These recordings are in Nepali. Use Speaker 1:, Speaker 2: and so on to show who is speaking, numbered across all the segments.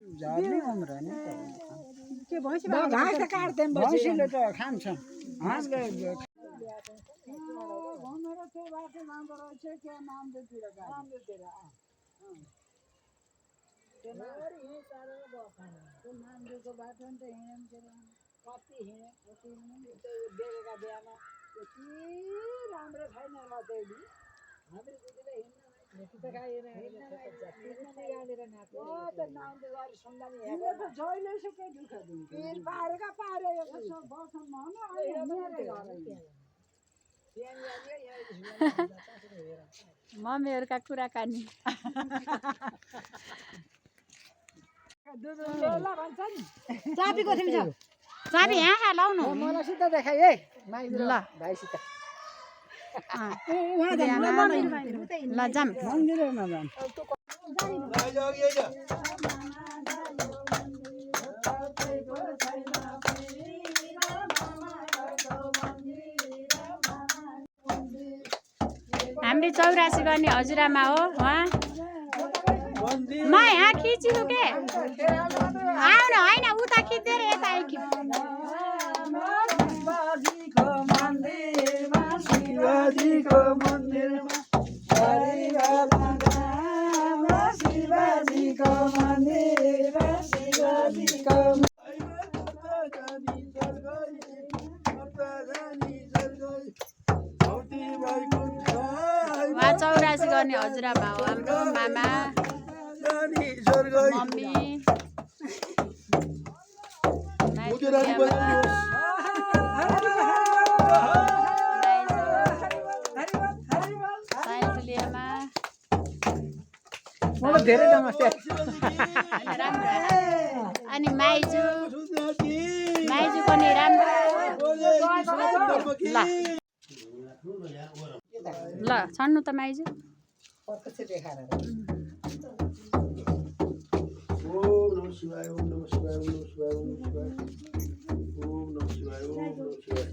Speaker 1: झर्ने उम्रो नि
Speaker 2: के भैँसी घाँस त काट्दैन
Speaker 1: भैँसीले त खान्छ हाँसले राम्रो छैन
Speaker 3: मम्मीहरूका कुराकानी
Speaker 2: चाबीको थिम्छ
Speaker 3: चाबी यहाँ लाउनु
Speaker 1: मलाई सिधा देखाइ है
Speaker 3: ल
Speaker 1: भाइसित
Speaker 3: ल जाम
Speaker 1: मन्दिरमा जाम
Speaker 3: हामी 84 गर्ने हजुरआमा हो उहाँ म यहाँ खिचिनु के आउन होइन उता खिच्दै यता आइक्यो
Speaker 1: शिवाजीको मन्दिरमा शिवाजीको मन्दिरमा शिवाजीको
Speaker 3: उहाँ 84 गर्ने हजुरआमा हो हाम्रो मामा मम्मी
Speaker 1: धेरै नमस्ते
Speaker 3: अनि माइजू पनि राम्रो ल छन्नु त माइजू
Speaker 4: शिवाय ओम नमः शिवाय ओम नमः शिवाय ओम नमः शिवाय ओम नमः शिवाय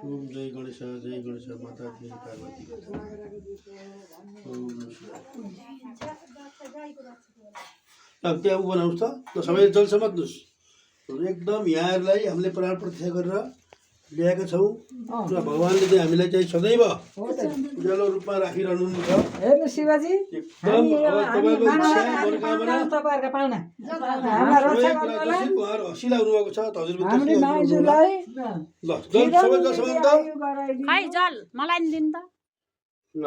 Speaker 4: ओम जय गणेश माता देवी पार्वती ओम नमः शिवाय अब त्यहाँ उ बनाउनुस् त सबैले जल समात्नुस् एकदम यहाँहरूलाई हामीले प्राण प्रतिष्ठा गरेर ल्याएका छौँ र भगवानले चाहिँ हामीलाई चाहिँ सदैव उज्यालो रूपमा राखिरहनु छ
Speaker 2: हेर्नु शिवजी
Speaker 4: एकदम तपाईँको इच्छा मनोकामना
Speaker 2: तपाईहरुका पाहुना
Speaker 4: उहाँहरू हँसिला हुनुभएको छ हजुरले
Speaker 2: हामीले माइजूलाई
Speaker 4: ल जल सबै जल समात्नु
Speaker 3: खै जल मलाई नि दिनु त
Speaker 4: ल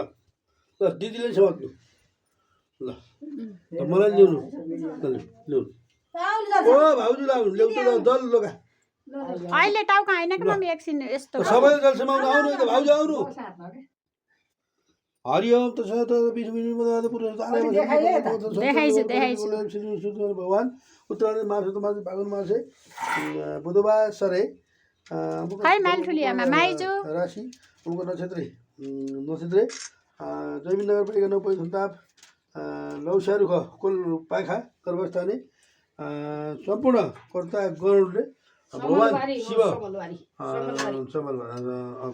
Speaker 4: ल दिदीले समात्नु ल मलाई ल्याउनु ल्याउनु ओ भाउजू ल्याउनु ल्याउनु जल लोका
Speaker 3: अहिले टाउका होइन कि मम्मी एकछिन यस्तो
Speaker 4: सबैले जल समाउनु आउनु त भाउजू आउनु हरिओम तत्सत भगवान उत्तरायण मास फागुन मासे बुधबार सरे
Speaker 3: खै मालठुलियामा माइजू
Speaker 4: राशि उनको नक्षत्र जैमिन नगरपालिका 9 सन्ताप लौसारुख कुल पाखा गर्भस्थानी सम्पूर्ण कर्ता गणले भगवान शिव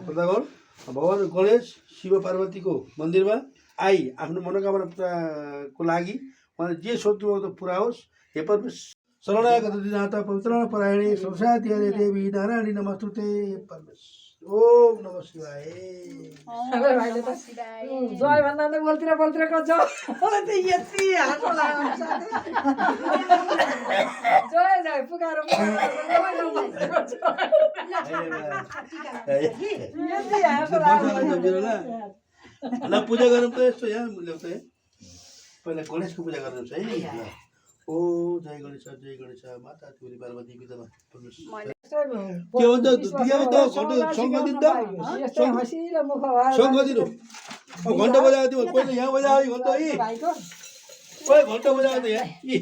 Speaker 4: कर्तागण भगवान गणेश शिव पार्वतीको मन्दिरमा आई आफ्नो मनोकामना पुराको लागि उहाँले जे सोध्नुभयो त पुरा होस् हे परमेश्वर शरणागत दिनाथ पवित्र परायणी संसार देवी नारायणी नमस्तुते परमेश्वर ओम नमः शिवाय
Speaker 2: जय भन्दा त बोल्तिर बोल्तिरको जय यति हाँसो लाग्छ जय जय पुकार
Speaker 4: पूजा गरौँ त यस्तो यहाँ ल्याउँछ है पहिला गणेशको पूजा गर्नुहुन्छ है ओ जय गणेश माता तिमी पार्वती पितामा के भन्छ दिएको त शङ्ख दिनु त शङ्ख दिनु घन्टा बजाएको थियो पहिला यहाँ बजायो घन्टा यी खोइ घन्टा बजाएको त यहाँ यी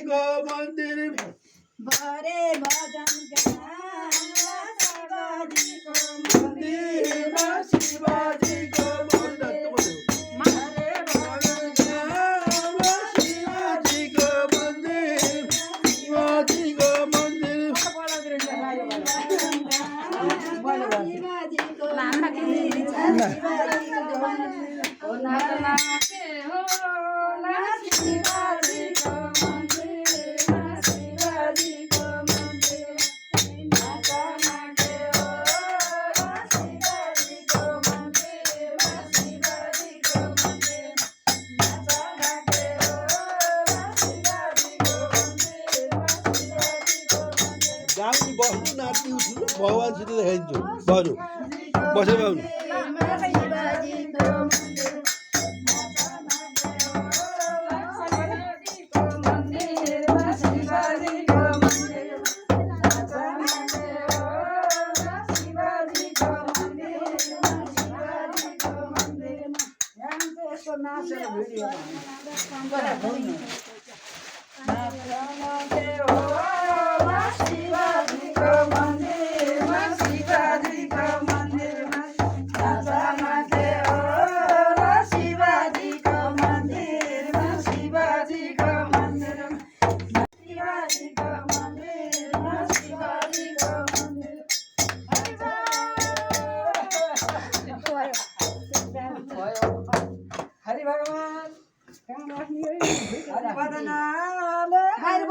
Speaker 4: शिवाजीको मन्दिर
Speaker 2: भरे भजनका शिवाजीको
Speaker 4: मन्दिरमा शिवाजीको मन्दिर
Speaker 2: भरे
Speaker 4: भजनमा शिवाजीको मन्दिर शिवाजीको मन्दिर गाउनु बस्नु नाच्नु उठ्नु भगवानसित देखाइदिन्छु बस्नु बसेर गाउनु
Speaker 2: हरि भगवान हरि बदनाले हरि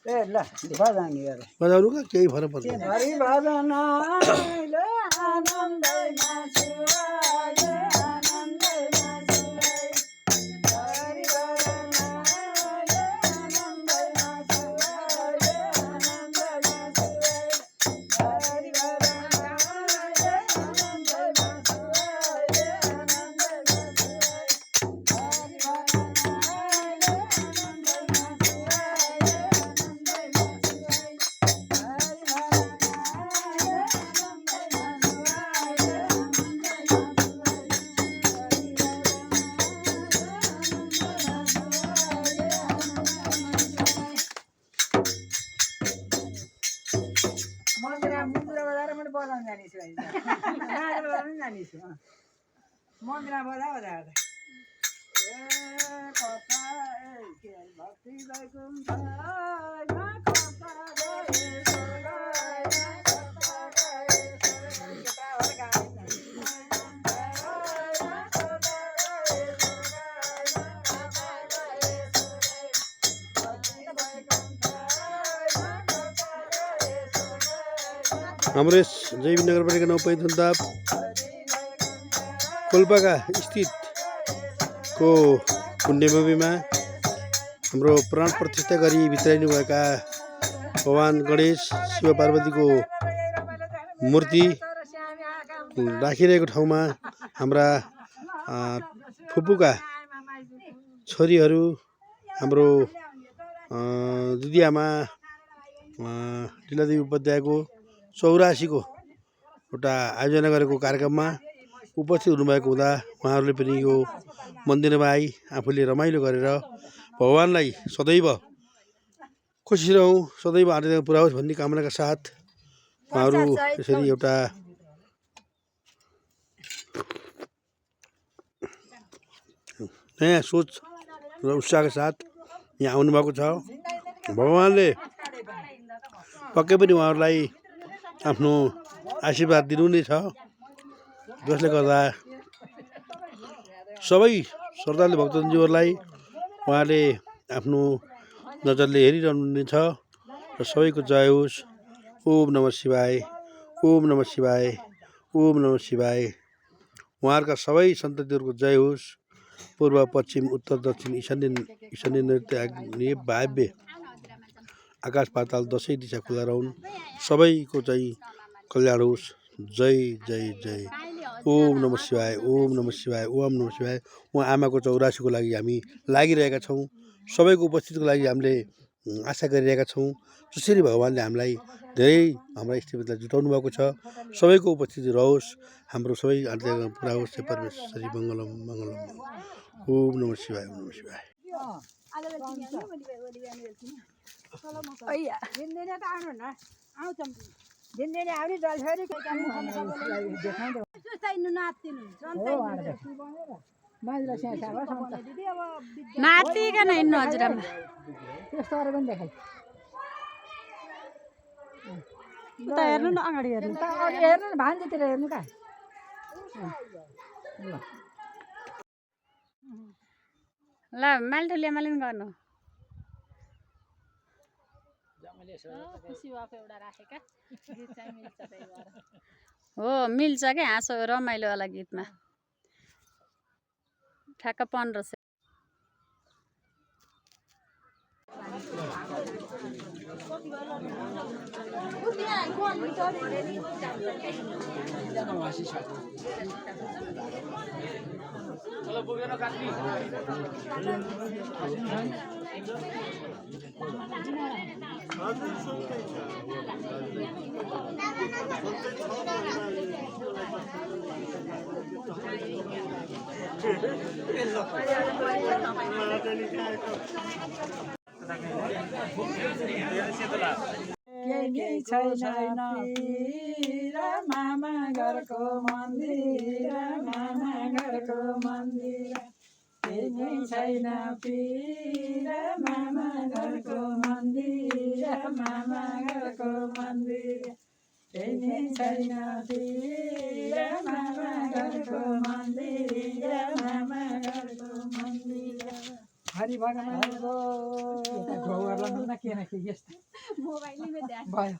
Speaker 1: ए ल भजन गर
Speaker 4: बजाउनु का केही फरक पर्दैन
Speaker 1: हरि भजन
Speaker 2: आनन्दमा सुहाए आनन्दमा सुहाए हरि बदनाले आनन्दमा सुहाए आनन्दमा सुहाए हरि बदनाले आनन्दमा सुहाए आनन्दमा सुहाए हरि बदनाले आनन्दमा मन्दिरमा बजा बजा भक्ति
Speaker 4: हाम्रो यस जैविक नगरपालिका 9 पैथुन्ताप कोल्पाका स्थितको पुण्यभूमिमा हाम्रो प्राण प्रतिष्ठा गरी भित्राइनुभएका भगवान गणेश शिव पार्वतीको मूर्ति राखिरहेको ठाउँमा हाम्रा फुपूका छोरीहरू हाम्रो दिदीआमा लीलादेवी उपाध्यायको 84को एउटा आयोजना गरेको कार्यक्रममा उपस्थित हुनुभएको हुँदा उहाँहरूले पनि यो मन्दिरमा आई आफूले रमाइलो गरेर भगवानलाई सदैव खुसी रहौँ सदैव आराधना पुरा होस् भन्ने कामनाका साथ उहाँहरू यसरी एउटा नयाँ सोच र उत्साहका साथ यहाँ आउनुभएको छ। भगवानले पक्कै पनि उहाँहरूलाई आफ्नो आशीर्वाद दिनु नै छ, जसले गर्दा सबै श्रद्धालु भक्तजनजीहरूलाई उहाँले आफ्नो नजरले हेरिरहनुहुनेछ र सबैको जय होस्। ओम नमः शिवाय, ओम नमः शिवाय, ओम नमः शिवाय। उहाँहरूका सबै सन्ततिहरूको जय होस्। पूर्व पश्चिम उत्तर दक्षिण ईशान्य नृत्य आग्नेय वायव्य आकाश पाताल दसैँ दिशा खुला रहन्। सबैको चाहिँ कल्याण होस्। जय जय जय। ओम नमः शिवाय, ओम नमः शिवाय, ओम नमः शिवाय। उहाँ आमाको 84 को लागि हामी लागिरहेका छौँ। सबैको उपस्थितिको लागि हामीले आशा गरिरहेका छौँ। जसरी भगवान्ले हामीलाई धेरै हाम्रा इष्टदेवतालाई जुटाउनु भएको छ, सबैको उपस्थिति रहोस्, हाम्रो सबै आज्ञा पुरा होस्। परमेश्वरी मङ्गलम मङ्गलम। ओम नमः शिवाय, ओम नमः शिवाय।
Speaker 3: नातिकन हिँड्नु हजुरआमा। उता हेर्नु न, अगाडि हेर्नु।
Speaker 2: हेर्नु न, भान्जीतिर हेर्नु का।
Speaker 3: ल मालठुले मालिन गर्नु। हो मिल्छ क्या, हाँसो रमाइलोवाला गीतमा ठ्याक्क 1500।
Speaker 2: केही छैन पीर मामा घरको मन्दिर, मामा घरको मन्दिर। केही छैन पीर मामा घरको मन्दिर, मामा घरको मन्दिर। केही छैन पीर मामा घरको मन्दिर, मामा घरको मन्दिर। हरि भगवानको घौरलाई के न के यस्तो भयो।